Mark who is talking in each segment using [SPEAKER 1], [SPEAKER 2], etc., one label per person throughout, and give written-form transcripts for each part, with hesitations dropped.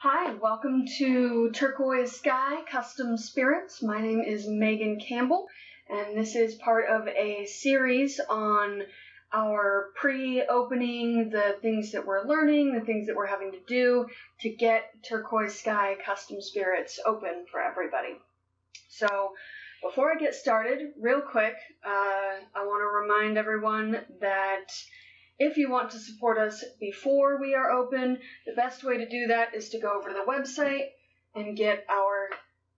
[SPEAKER 1] Hi, welcome to Turquoise Sky Custom Spirits. My name is Megan Campbell, and this is part of a series on our pre-opening, the things that we're learning, the things that we're having to do to get Turquoise Sky Custom Spirits open for everybody. So before I get started, real quick, I want to remind everyone that if you want to support us before we are open, the best way to do that is to go over to the website and get our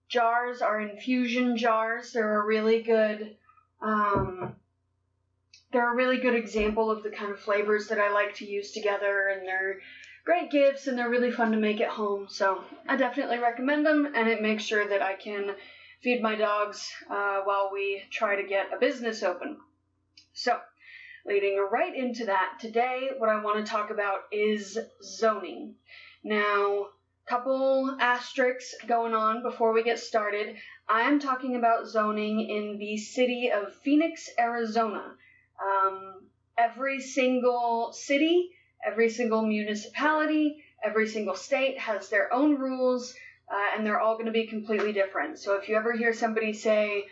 [SPEAKER 1] jars, our infusion jars. They're a really good example of the kind of flavors that I like to use together, and they're great gifts and they're really fun to make at home. So I definitely recommend them, and it makes sure that I can feed my dogs while we try to get a business open. So, leading right into that, today what I want to talk about is zoning. Now, couple asterisks going on before we get started. I am talking about zoning in the city of Phoenix, Arizona. Every single city, every single municipality, every single state has their own rules, and they're all going to be completely different. So if you ever hear somebody say,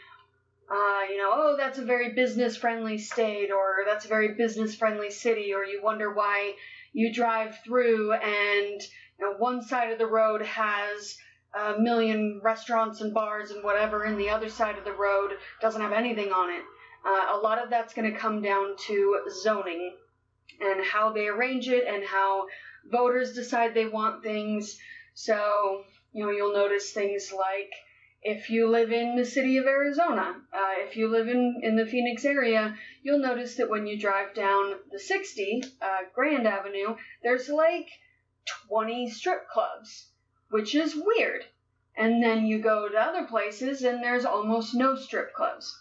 [SPEAKER 1] oh, that's a very business-friendly state, or that's a very business-friendly city, or you wonder why you drive through and one side of the road has a million restaurants and bars and whatever, and the other side of the road doesn't have anything on it. A lot of that's going to come down to zoning and how they arrange it and how voters decide they want things. So, you'll notice things like, if you live in the city of Arizona, if you live in the Phoenix area, you'll notice that when you drive down the 60 Grand Avenue, there's like 20 strip clubs, which is weird. And then you go to other places and there's almost no strip clubs.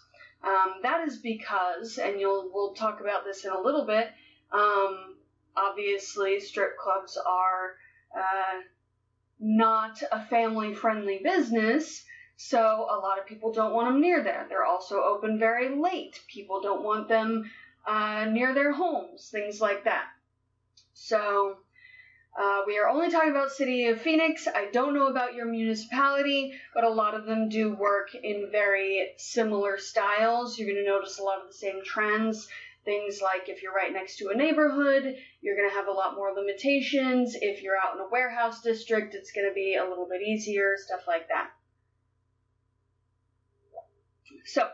[SPEAKER 1] That is because, and we'll talk about this in a little bit, obviously strip clubs are not a family-friendly business. So a lot of people don't want them near there. They're also open very late. People don't want them near their homes, things like that. So we are only talking about City of Phoenix. I don't know about your municipality, but a lot of them do work in very similar styles. You're going to notice a lot of the same trends. Things like if you're right next to a neighborhood, you're going to have a lot more limitations. If you're out in a warehouse district, it's going to be a little bit easier, stuff like that. So,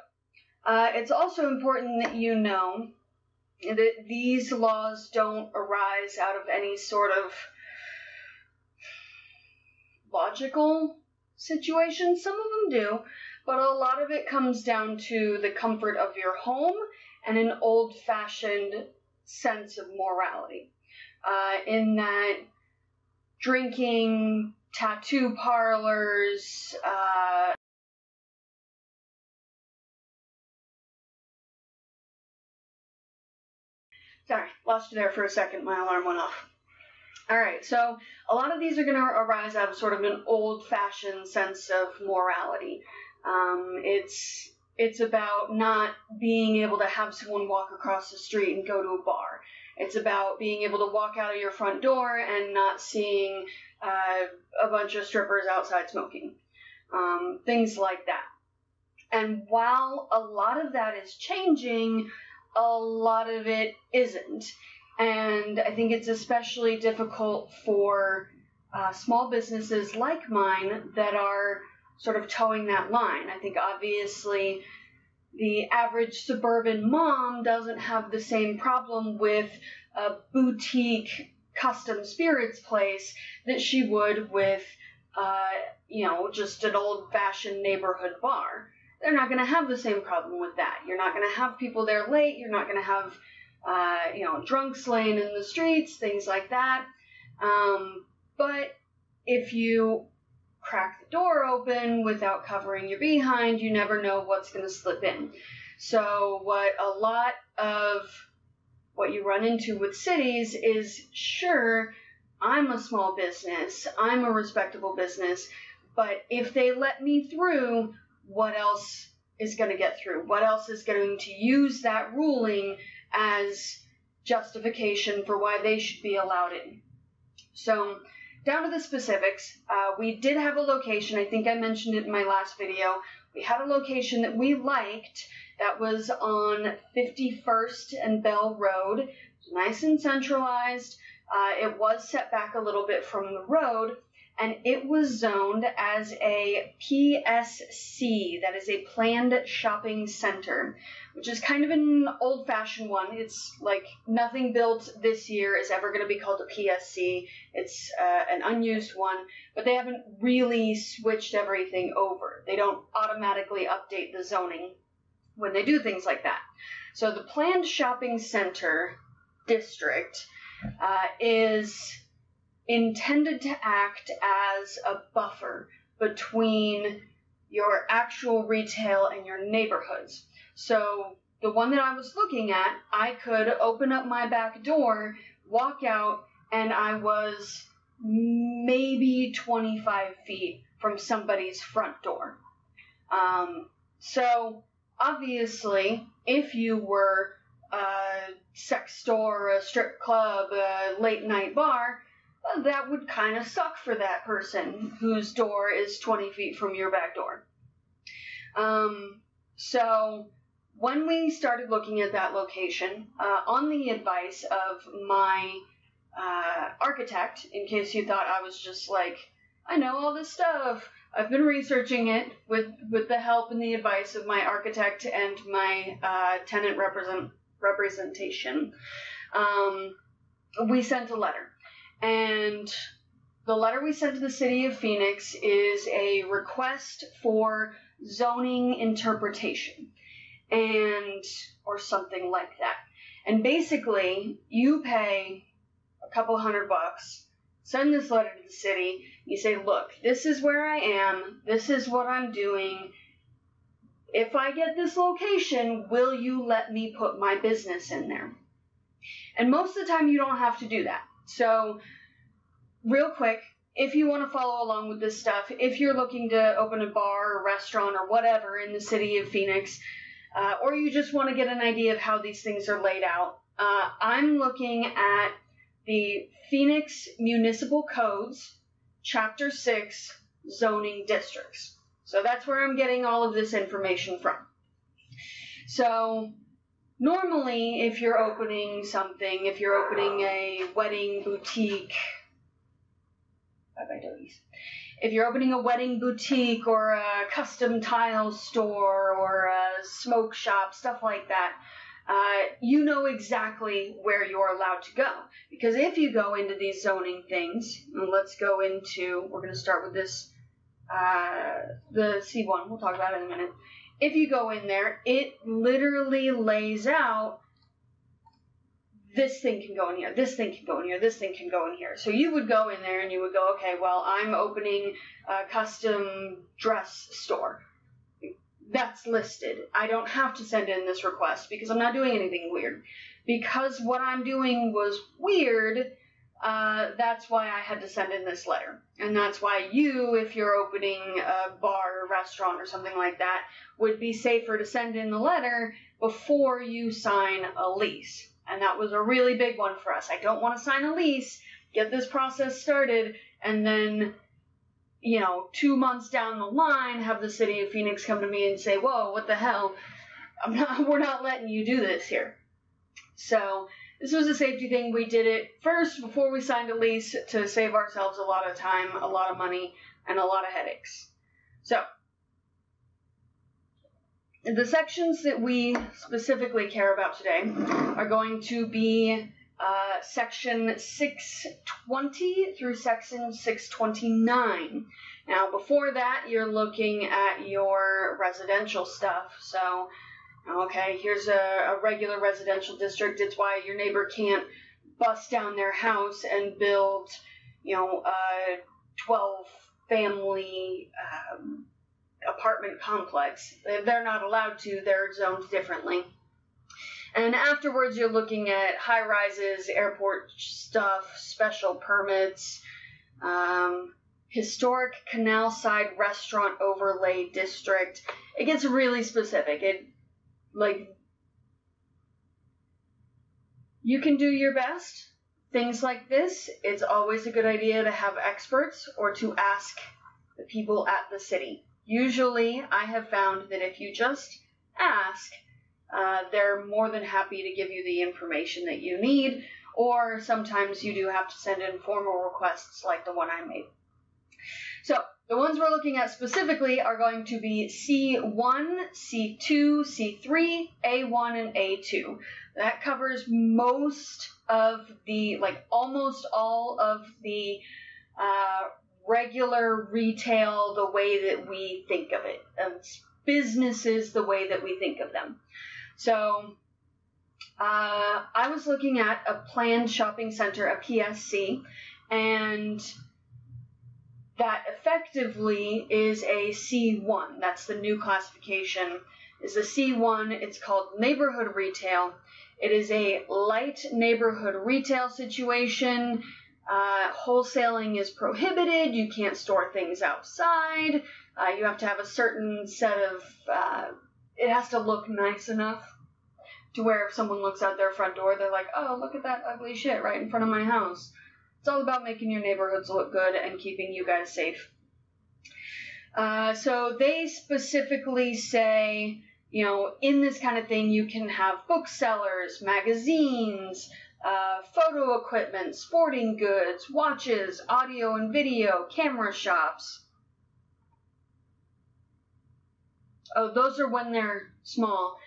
[SPEAKER 1] it's also important that you know that these laws don't arise out of any sort of logical situation. Some of them do, but a lot of it comes down to the comfort of your home and an old-fashioned sense of morality. In that drinking, tattoo parlors, Sorry, lost you there for a second. My alarm went off. All right, so a lot of these are going to arise out of sort of an old-fashioned sense of morality. It's about not being able to have someone walk across the street and go to a bar. It's about being able to walk out of your front door and not seeing a bunch of strippers outside smoking. Things like that. And while a lot of that is changing, a lot of it isn't. And I think it's especially difficult for small businesses like mine that are sort of towing that line. I think obviously the average suburban mom doesn't have the same problem with a boutique custom spirits place that she would with, just an old-fashioned neighborhood bar. They're not going to have the same problem with that. You're not going to have people there late. You're not going to have, drunks laying in the streets, things like that. But if you crack the door open without covering your behind, you never know what's going to slip in. So a lot of what you run into with cities is, sure, I'm a small business, I'm a respectable business, but if they let me through, what else is going to get through? What else is going to use that ruling as justification for why they should be allowed in? So down to the specifics. We did have a location. I think I mentioned it in my last video. We had a location that we liked that was on 51st and Bell Road. It was nice and centralized. It was set back a little bit from the road, and it was zoned as a PSC, that is a Planned Shopping Center, which is kind of an old-fashioned one. It's like nothing built this year is ever going to be called a PSC. It's an unused one, but they haven't really switched everything over. They don't automatically update the zoning when they do things like that. So the Planned Shopping Center district is intended to act as a buffer between your actual retail and your neighborhoods. So the one that I was looking at, I could open up my back door, walk out, and I was maybe 25 feet from somebody's front door. So obviously, if you were a sex store, a strip club, a late night bar, that would kind of suck for that person whose door is 20 feet from your back door. So when we started looking at that location, on the advice of my architect, in case you thought I was just like, I know all this stuff, I've been researching it with the help and the advice of my architect and my tenant representation. We sent a letter. And the letter we sent to the city of Phoenix is a request for zoning interpretation, or something like that. And basically, you pay a couple $100, send this letter to the city, you say, look, this is where I am, this is what I'm doing. If I get this location, will you let me put my business in there? And most of the time, you don't have to do that. So, real quick, if you want to follow along with this stuff, if you're looking to open a bar or restaurant or whatever in the city of Phoenix, or you just want to get an idea of how these things are laid out, I'm looking at the Phoenix Municipal Codes, Chapter 6, Zoning Districts. So that's where I'm getting all of this information from. So normally, if you're opening something, if you're opening a wedding boutique, if you're opening a wedding boutique or a custom tile store or a smoke shop, stuff like that, you know exactly where you're allowed to go. Because if you go into these zoning things, and let's go into, we're going to start with this, the C1, we'll talk about it in a minute. If you go in there, it literally lays out, this thing can go in here, this thing can go in here, this thing can go in here. So you would go in there and you would go, okay, well, I'm opening a custom dress store. That's listed. I don't have to send in this request because I'm not doing anything weird. Because what I'm doing was weird, that's why I had to send in this letter. And that's why you, if you're opening a bar or restaurant or something like that, would be safer to send in the letter before you sign a lease. And that was a really big one for us. I don't want to sign a lease, get this process started, and then, 2 months down the line, have the city of Phoenix come to me and say, whoa, what the hell? We're not letting you do this here. So this was a safety thing. We did it first before we signed a lease to save ourselves a lot of time, a lot of money, and a lot of headaches. So the sections that we specifically care about today are going to be section 620 through section 629. Now, before that, you're looking at your residential stuff. So, okay, here's a regular residential district. It's why your neighbor can't bust down their house and build, a 12-family apartment complex. They're not allowed to. They're zoned differently. And afterwards, you're looking at high-rises, airport stuff, special permits, historic canal side restaurant overlay district. It gets really specific. You can do your best, things like this, it's always a good idea to have experts or to ask the people at the city. Usually, I have found that if you just ask, they're more than happy to give you the information that you need, or sometimes you do have to send in formal requests like the one I made. So, the ones we're looking at specifically are going to be C1, C2, C3, A1, and A2. That covers most of the, almost all of the regular retail, the way that we think of it. Businesses, the way that we think of them. So, I was looking at a planned shopping center, a PSC, and that effectively is a C1. That's the new classification, is a C1. It's called neighborhood retail. It is a light neighborhood retail situation. Wholesaling is prohibited. You can't store things outside. You have to have a certain set of, it has to look nice enough to where if someone looks out their front door, they're like, oh, look at that ugly shit right in front of my house. It's all about making your neighborhoods look good and keeping you guys safe. So they specifically say, in this kind of thing, you can have booksellers, magazines, photo equipment, sporting goods, watches, audio and video, camera shops. Oh, those are when they're small.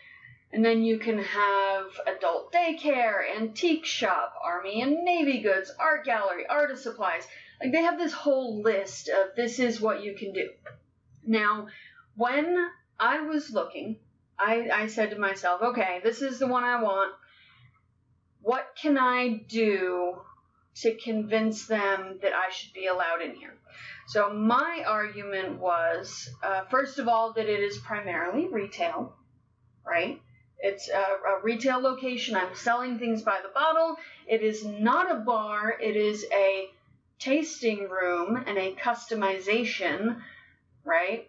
[SPEAKER 1] And then you can have adult daycare, antique shop, Army and Navy goods, art gallery, artist supplies. They have this whole list of this is what you can do. Now, when I was looking, I said to myself, okay, this is the one I want. What can I do to convince them that I should be allowed in here? So my argument was, first of all, that it is primarily retail, right? It's a retail location. I'm selling things by the bottle. It is not a bar. It is a tasting room and a customization, right?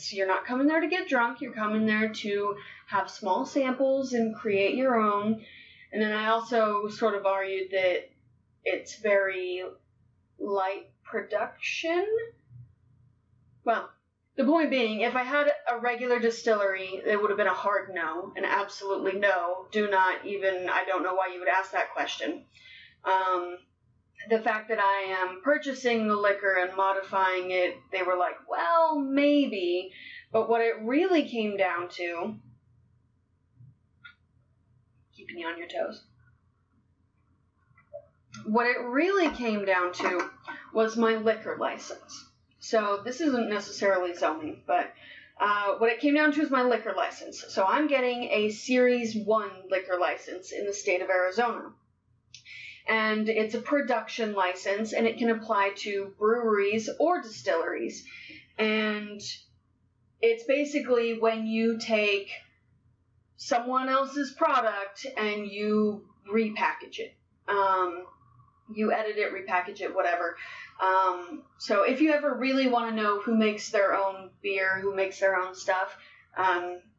[SPEAKER 1] You're not coming there to get drunk. You're coming there to have small samples and create your own. And then I also sort of argued that it's very light production. Well, the point being, if I had a regular distillery, it would have been a hard no, an absolutely no. I don't know why you would ask that question. The fact that I am purchasing the liquor and modifying it, they were like, well, maybe. But what it really came down to, keeping you on your toes, what it really came down to was my liquor license. So this isn't necessarily zoning, but what it came down to is my liquor license. So I'm getting a Series 1 liquor license in the state of Arizona. And it's a production license, and it can apply to breweries or distilleries. And it's basically when you take someone else's product and you repackage it. You edit it, repackage it, whatever. So if you ever really want to know who makes their own beer, who makes their own stuff,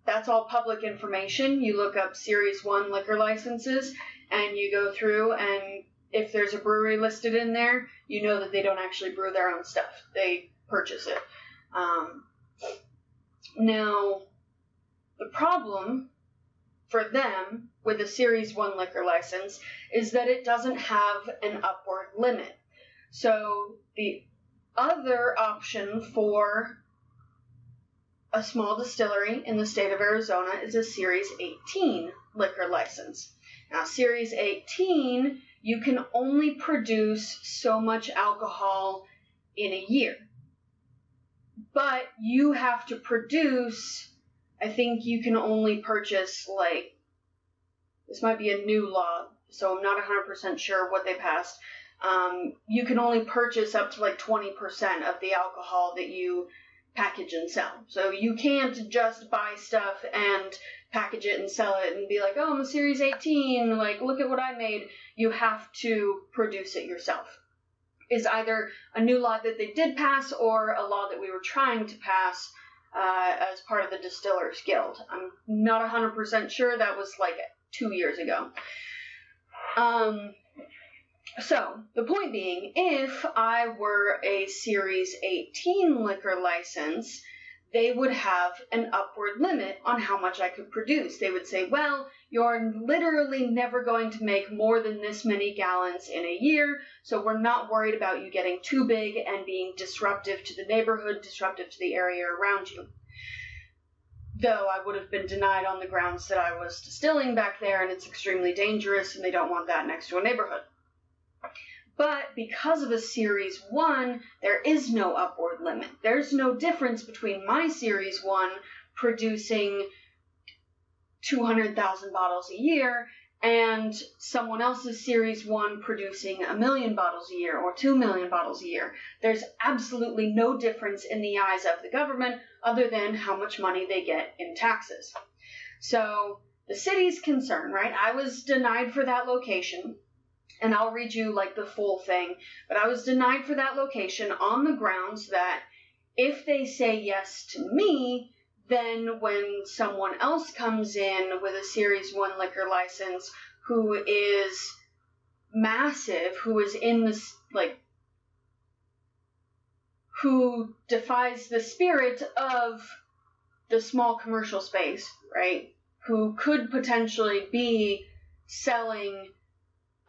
[SPEAKER 1] that's all public information. You look up Series 1 liquor licenses, and you go through, and if there's a brewery listed in there, you know that they don't actually brew their own stuff. They purchase it. Now, the problem for them with a Series 1 liquor license is that it doesn't have an upward limit. So the other option for a small distillery in the state of Arizona is a Series 18 liquor license. Now, Series 18, you can only produce so much alcohol in a year. But you have to produce, I think you can only purchase, this might be a new law, so I'm not 100% sure what they passed. You can only purchase up to 20% of the alcohol that you package and sell. So you can't just buy stuff and package it and sell it and be like, oh, I'm a Series 18, look at what I made. You have to produce it yourself. Is either a new law that they did pass or a law that we were trying to pass as part of the Distillers Guild. I'm not 100% sure. That was 2 years ago. So, the point being, if I were a Series 18 liquor license, they would have an upward limit on how much I could produce. They would say, well, you're literally never going to make more than this many gallons in a year, so we're not worried about you getting too big and being disruptive to the neighborhood, disruptive to the area around you. Though I would have been denied on the grounds that I was distilling back there and it's extremely dangerous and they don't want that next to a neighborhood. But because of a Series 1, there is no upward limit. There's no difference between my Series 1 producing 200,000 bottles a year and someone else's Series 1 producing 1 million bottles a year or 2 million bottles a year. There's absolutely no difference in the eyes of the government other than how much money they get in taxes. So the city's concern, right? I was denied for that location. And I'll read you like the full thing, but I was denied for that location on the grounds that if they say yes to me, then when someone else comes in with a Series 1 liquor license who is massive, who is in this, like, who defies the spirit of the small commercial space, right, who could potentially be selling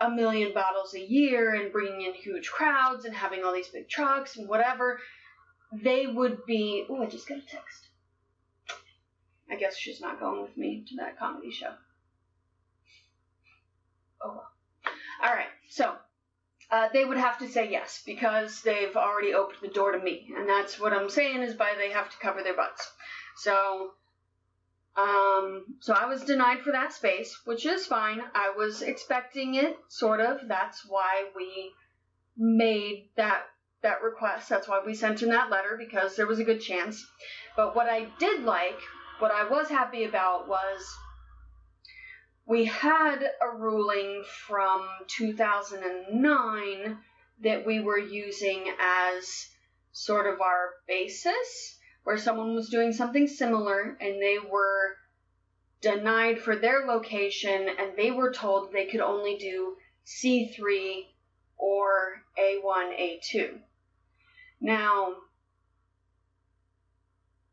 [SPEAKER 1] 1 million bottles a year and bringing in huge crowds and having all these big trucks and whatever, they would be... Oh, I just got a text. I guess she's not going with me to that comedy show. Oh, well. All right, so they would have to say yes because they've already opened the door to me. And that's what I'm saying is by they have to cover their butts. So I was denied for that space, which is fine. I was expecting it, sort of. That's why we made that request. That's why we sent in that letter, because there was a good chance. But what I did like, what I was happy about was we had a ruling from 2009 that we were using as sort of our basis, where someone was doing something similar and they were denied for their location and they were told they could only do C3 or A1, A2. Now,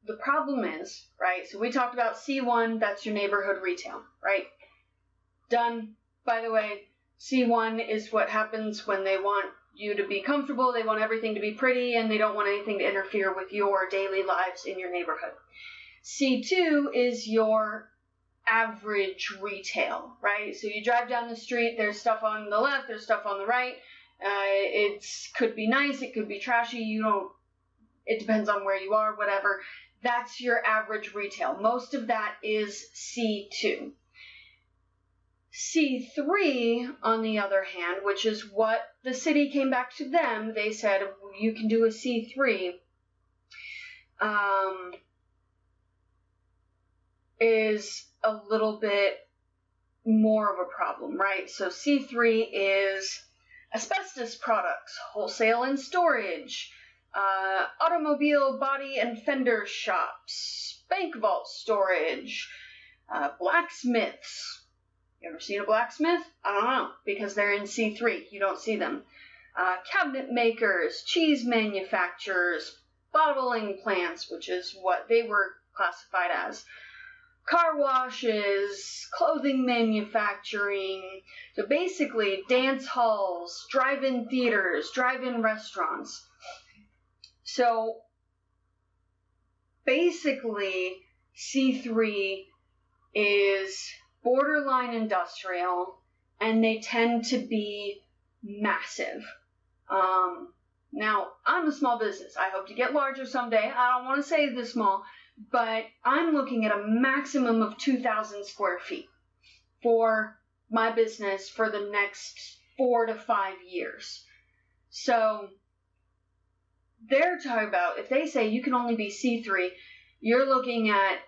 [SPEAKER 1] the problem is, right, so we talked about C1, that's your neighborhood retail, right? Done. By the way, C1 is what happens when they want you to be comfortable, they want everything to be pretty, and they don't want anything to interfere with your daily lives in your neighborhood. C2 is your average retail, right? So you drive down the street, there's stuff on the left, there's stuff on the right. It could be nice, it could be trashy, it depends on where you are, whatever. That's your average retail. Most of that is C2. C3, on the other hand, which is what the city came back to them, they said, you can do a C3, is a little bit more of a problem, right? So C3 is asbestos products, wholesale and storage, automobile body and fender shops, bank vault storage, blacksmiths. You ever seen a blacksmith? I don't know, because they're in C3. You don't see them. Cabinet makers, cheese manufacturers, bottling plants, which is what they were classified as, car washes, clothing manufacturing, so basically dance halls, drive-in theaters, drive-in restaurants. So basically C3 is borderline industrial, and they tend to be massive. Now, I'm a small business. I hope to get larger someday. I don't want to say this small, but I'm looking at a maximum of 2,000 square feet for my business for the next 4 to 5 years. So they're talking about, if they say you can only be C3, you're looking at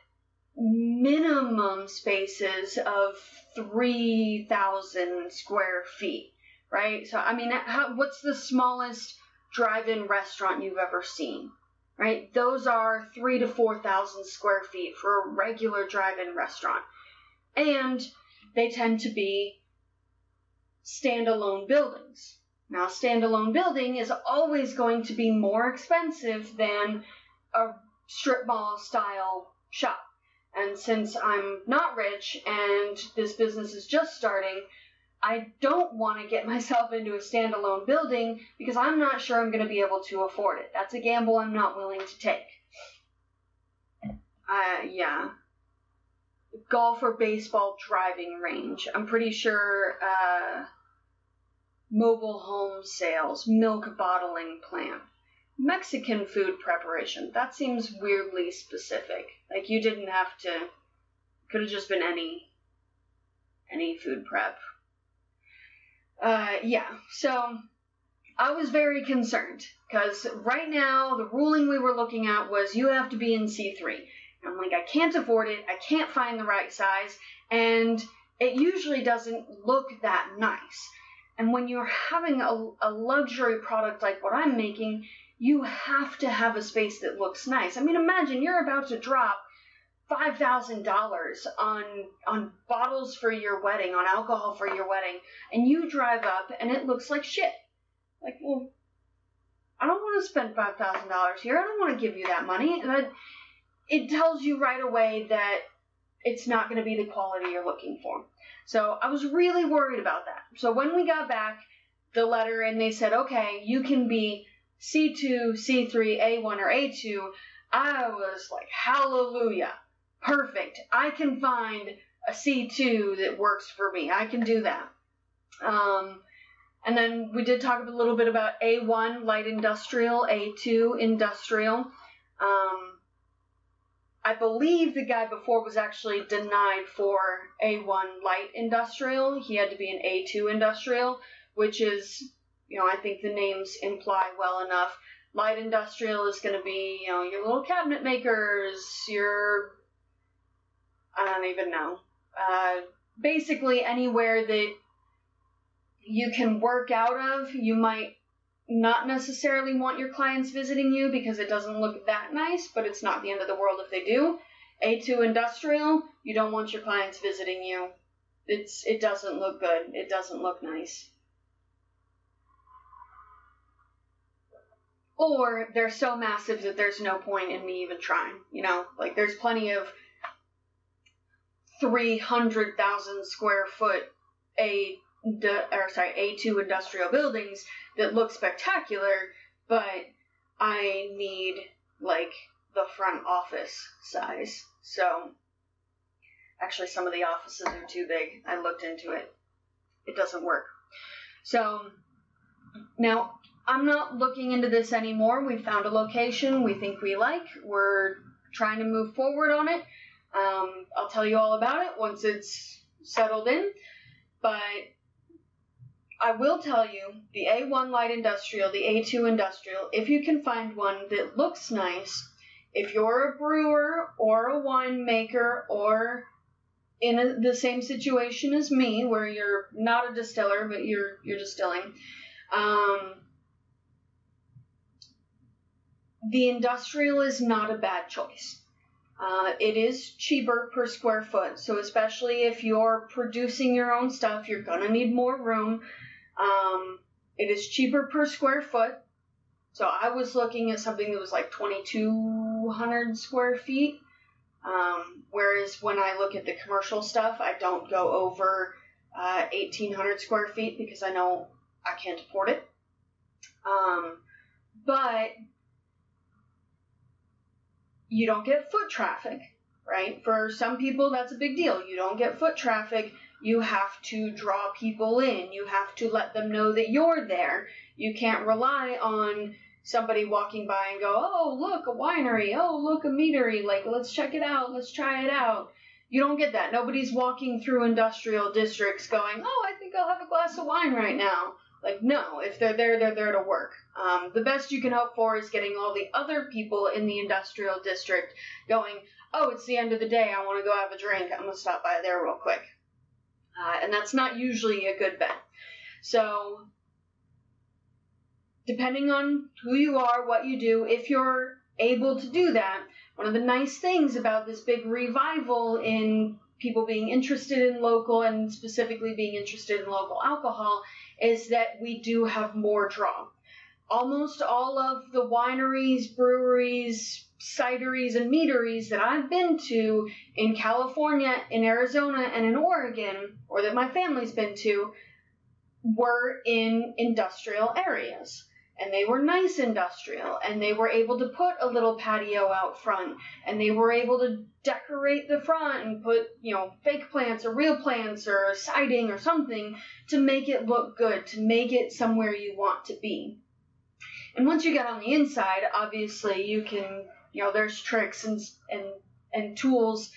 [SPEAKER 1] minimum spaces of 3,000 square feet, right? So, I mean, what's the smallest drive-in restaurant you've ever seen, right? Those are 3,000 to 4,000 square feet for a regular drive-in restaurant. And they tend to be standalone buildings, Now, a standalone building is always going to be more expensive than a strip mall style shop. And since I'm not rich and this business is just starting, I don't want to get myself into a standalone building because I'm not sure I'm going to be able to afford it. That's a gamble I'm not willing to take. Yeah. Golf or baseball driving range. I'm pretty sure mobile home sales, milk bottling plant. Mexican food preparation. That seems weirdly specific. Like you didn't have to, could have just been any food prep. Yeah, so I was very concerned because right now the ruling we were looking at was you have to be in C3. And I'm like, I can't afford it. I can't find the right size. And it usually doesn't look that nice. And when you're having a luxury product like what I'm making, you have to have a space that looks nice. I mean, imagine you're about to drop $5,000 on bottles for your wedding, on alcohol for your wedding, and you drive up and it looks like shit. Like, well, I don't want to spend $5,000 here. I don't want to give you that money. And it tells you right away that it's not going to be the quality you're looking for. So I was really worried about that. So when we got back the letter and they said, okay, you can be C2, C3, A1, or A2, I was like, hallelujah, perfect. I can find a C2 that works for me. I can do that. And then we did talk a little bit about A1, light industrial, A2, industrial. I believe the guy before was actually denied for A1 light industrial. He had to be an A2 industrial, which is, I think the names imply well enough. Light industrial is going to be, your little cabinet makers, I don't even know. Basically anywhere that you can work out of. You might not necessarily want your clients visiting you because it doesn't look that nice, but it's not the end of the world if they do. A2 industrial, you don't want your clients visiting you. It doesn't look good. It doesn't look nice. Or they're so massive that there's no point in me even trying. Like there's plenty of 300,000 square foot A2 industrial buildings that look spectacular, but I need like the front office size. So actually some of the offices are too big. I looked into it. It doesn't work. So now I'm not looking into this anymore. We found a location we think we like. We're trying to move forward on it. I'll tell you all about it once it's settled in. But I will tell you, the A1 light industrial, the A2 industrial, if you can find one that looks nice, if you're a brewer or a winemaker or in the same situation as me, where you're not a distiller, but you're distilling, the industrial is not a bad choice. It is cheaper per square foot, so especially if you're producing your own stuff, you're going to need more room. It is cheaper per square foot, so I was looking at something that was like 2,200 square feet, whereas when I look at the commercial stuff, I don't go over 1,800 square feet because I know I can't afford it. But you don't get foot traffic, right? For some people, that's a big deal. You don't get foot traffic. You have to draw people in. You have to let them know that you're there. You can't rely on somebody walking by and go, oh, look, a winery. Oh, look, a meadery. Like, let's check it out. Let's try it out. You don't get that. Nobody's walking through industrial districts going, oh, I think I'll have a glass of wine right now. Like, no, if they're there, they're there to work. The best you can hope for is getting all the other people in the industrial district going, oh, it's the end of the day, I want to go have a drink, I'm going to stop by there real quick. And that's not usually a good bet. So, depending on who you are, what you do, if you're able to do that, one of the nice things about this big revival in people being interested in local and specifically being interested in local alcohol is that we do have more draw. Almost all of the wineries, breweries, cideries, and meaderies that I've been to in California, in Arizona, and in Oregon, or that my family's been to, were in industrial areas. And they were nice industrial, and they were able to put a little patio out front, and they were able to decorate the front and put, fake plants or real plants or siding or something to make it look good, to make it somewhere you want to be. And once you get on the inside, obviously you can, there's tricks and tools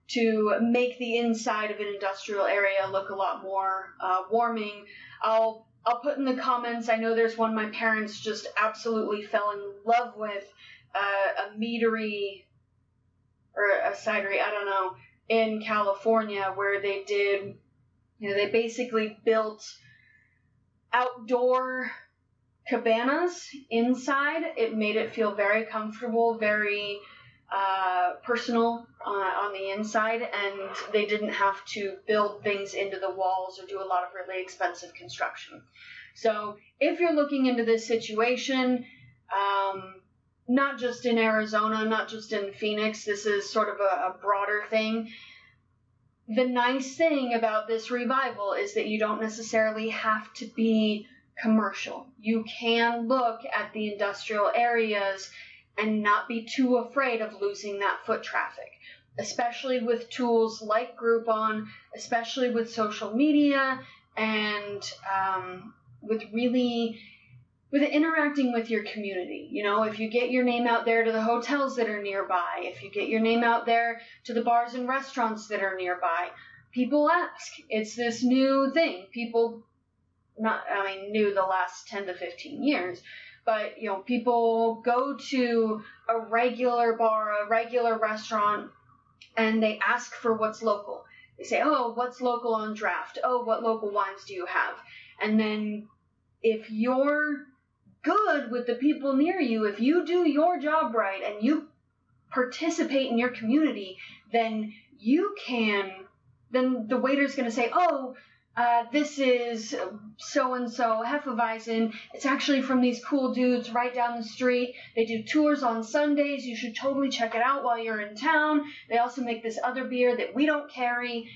[SPEAKER 1] to make the inside of an industrial area look a lot more warming. I'll put in the comments, I know there's one my parents just absolutely fell in love with, a meadery or a cidery, I don't know, in California, where they did, they basically built outdoor cabanas inside. It made it feel very comfortable, very personal on the inside, and they didn't have to build things into the walls or do a lot of really expensive construction. So if you're looking into this situation, not just in Arizona, not just in Phoenix, this is sort of a broader thing. The nice thing about this revival is that you don't necessarily have to be commercial. You can look at the industrial areas and not be too afraid of losing that foot traffic, especially with tools like Groupon, especially with social media, and with interacting with your community. If you get your name out there to the hotels that are nearby, if you get your name out there to the bars and restaurants that are nearby, people ask. It's this new thing. People, new the last 10 to 15 years, but, people go to a regular bar, a regular restaurant, and they ask for what's local. They say, oh, what's local on draft? Oh, what local wines do you have? And then if you're good with the people near you, if you do your job right and you participate in your community, then the waiter's going to say, oh, this is so-and-so Hefeweizen. It's actually from these cool dudes right down the street. They do tours on Sundays. You should totally check it out while you're in town. They also make this other beer that we don't carry.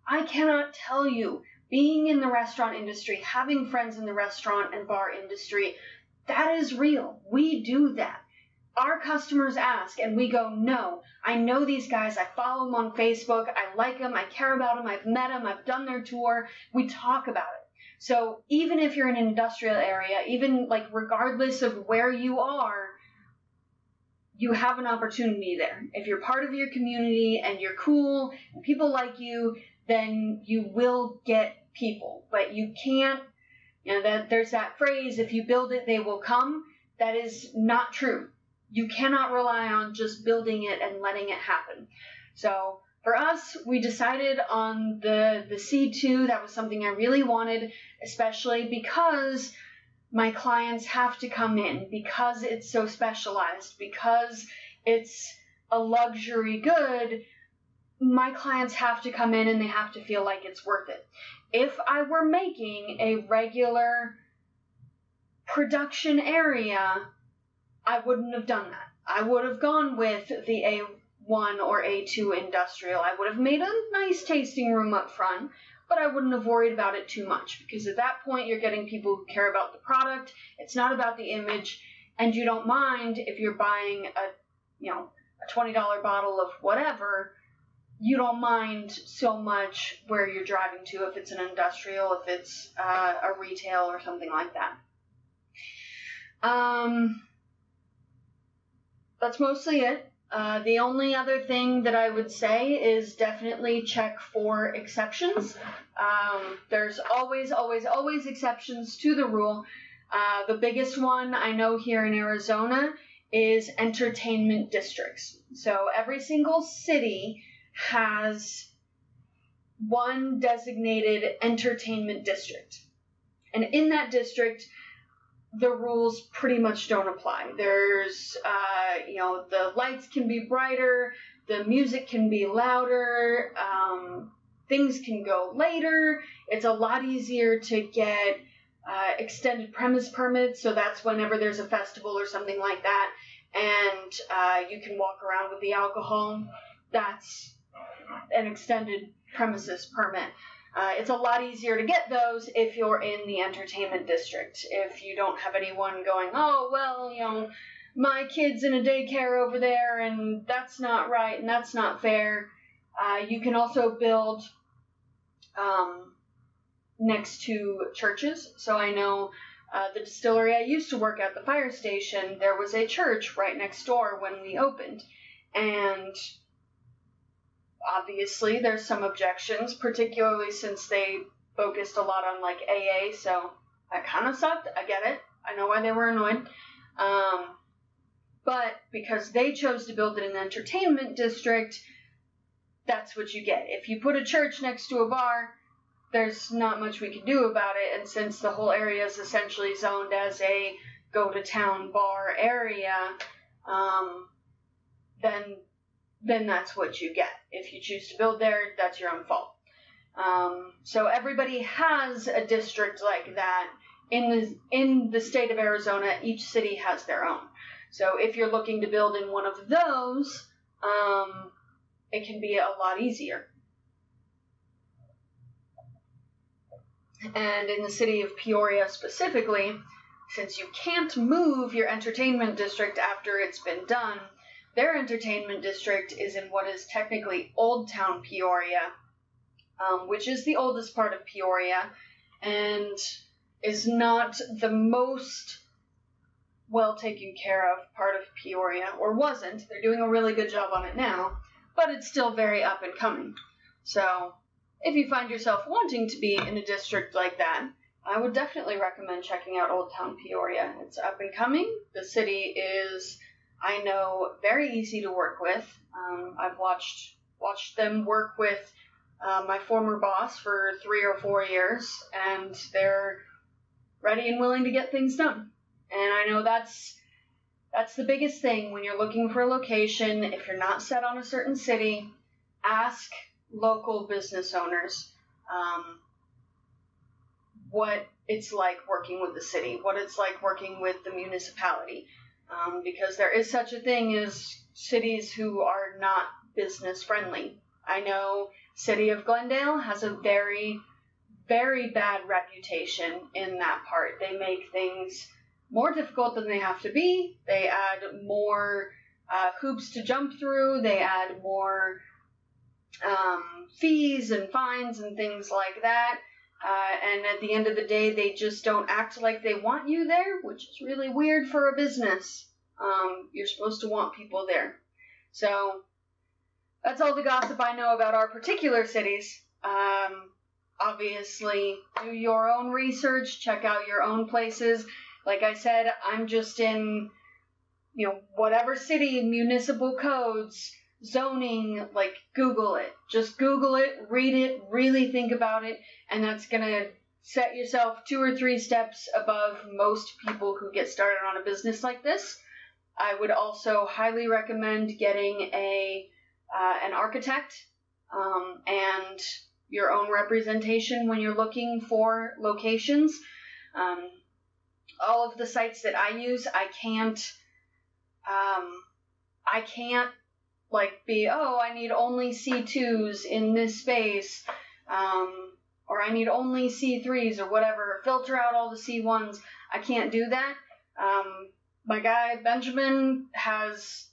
[SPEAKER 1] I cannot tell you, being in the restaurant industry, having friends in the restaurant and bar industry, that is real. We do that. Our customers ask, and we go, no, I know these guys. I follow them on Facebook. I like them. I care about them. I've met them. I've done their tour. We talk about it. So even if you're in an industrial area, even regardless of where you are, you have an opportunity there. If you're part of your community and you're cool and people like you, then you will get people. But you can't, there's that phrase, if you build it, they will come. That is not true. You cannot rely on just building it and letting it happen. So for us, we decided on the C2. That was something I really wanted, especially because my clients have to come in, because it's so specialized, because it's a luxury good. My clients have to come in and they have to feel like it's worth it. If I were making a regular production area, I wouldn't have done that. I would have gone with the A1 or A2 industrial. I would have made a nice tasting room up front, but I wouldn't have worried about it too much, because at that point you're getting people who care about the product. It's not about the image, and you don't mind if you're buying a $20 bottle of whatever. You don't mind so much where you're driving to, if it's an industrial, if it's a retail or something like that. That's mostly it. The only other thing that I would say is definitely check for exceptions. There's always exceptions to the rule. The biggest one I know here in Arizona is entertainment districts. So every single city has one designated entertainment district. And in that district, the rules pretty much don't apply. There's, the lights can be brighter, the music can be louder, things can go later. It's a lot easier to get extended premise permits, so that's whenever there's a festival or something like that, and you can walk around with the alcohol. That's an extended premises permit. It's a lot easier to get those if you're in the entertainment district. If you don't have anyone going, oh, well, my kid's in a daycare over there, and that's not right, and that's not fair. You can also build next to churches. So I know the distillery I used to work at, the fire station, there was a church right next door when we opened. And obviously there's some objections, particularly since they focused a lot on like AA, so that kind of sucked. I get it. I know why they were annoyed. But because they chose to build in an entertainment district, that's what you get. If you put a church next to a bar, there's not much we can do about it, and since the whole area is essentially zoned as a go-to-town bar area, then that's what you get. If you choose to build there, that's your own fault. So everybody has a district like that. In the state of Arizona, each city has their own. So if you're looking to build in one of those, it can be a lot easier. And in the city of Peoria specifically, since you can't move your entertainment district after it's been done, their entertainment district is in what is technically Old Town Peoria, which is the oldest part of Peoria, and is not the most well taken care of part of Peoria, or wasn't. They're doing a really good job on it now, but it's still very up and coming. So if you find yourself wanting to be in a district like that, I would definitely recommend checking out Old Town Peoria. It's up and coming. The city is, I know, very easy to work with. I've watched them work with my former boss for 3 or 4 years, and they're ready and willing to get things done. And I know that's the biggest thing when you're looking for a location. If you're not set on a certain city, ask local business owners what it's like working with the city, what it's like working with the municipality, because there is such a thing as cities who are not business friendly. I know City of Glendale has a very, very bad reputation in that part. They make things more difficult than they have to be. They add more hoops to jump through. They add more fees and fines and things like that. And at the end of the day, they just don't act like they want you there, which is really weird for a business. You're supposed to want people there. So that's all the gossip I know about our particular cities. Obviously, do your own research, check out your own places. Like I said, I'm just in, whatever city, municipal codes, zoning, like, Google it. Just Google it, read it, really think about it, and that's going to set yourself 2 or 3 steps above most people who get started on a business like this. I would also highly recommend getting an architect and your own representation when you're looking for locations. All of the sites that I use, I can't be, I need only C2s in this space, or I need only C3s or whatever, filter out all the C1s. I can't do that. My guy, Benjamin, has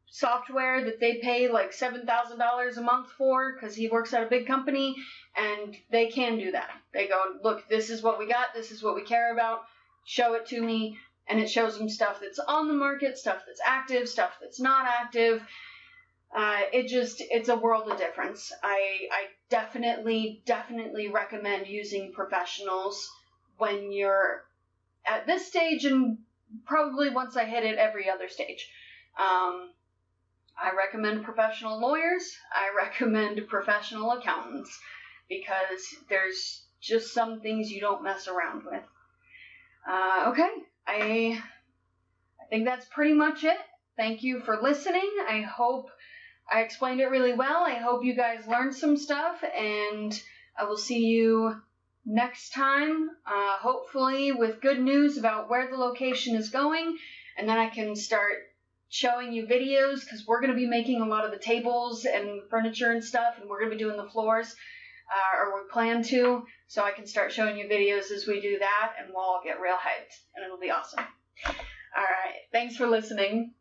[SPEAKER 1] software that they pay like $7,000 a month for because he works at a big company, and they can do that. They go, look, this is what we got, this is what we care about, show it to me, and it shows them stuff that's on the market, stuff that's active, stuff that's not active. It's a world of difference. I definitely recommend using professionals when you're at this stage, and probably once I hit it, every other stage. I recommend professional lawyers. I recommend professional accountants, because there's just some things you don't mess around with. Okay, I think that's pretty much it. Thank you for listening. I hope I explained it really well. I hope you guys learned some stuff, and I will see you next time, hopefully with good news about where the location is going, and then I can start showing you videos, because we're going to be making a lot of the tables and furniture and stuff, and we're going to be doing the floors, or we plan to, so I can start showing you videos as we do that, and we'll all get real hyped, and it'll be awesome. Alright, thanks for listening.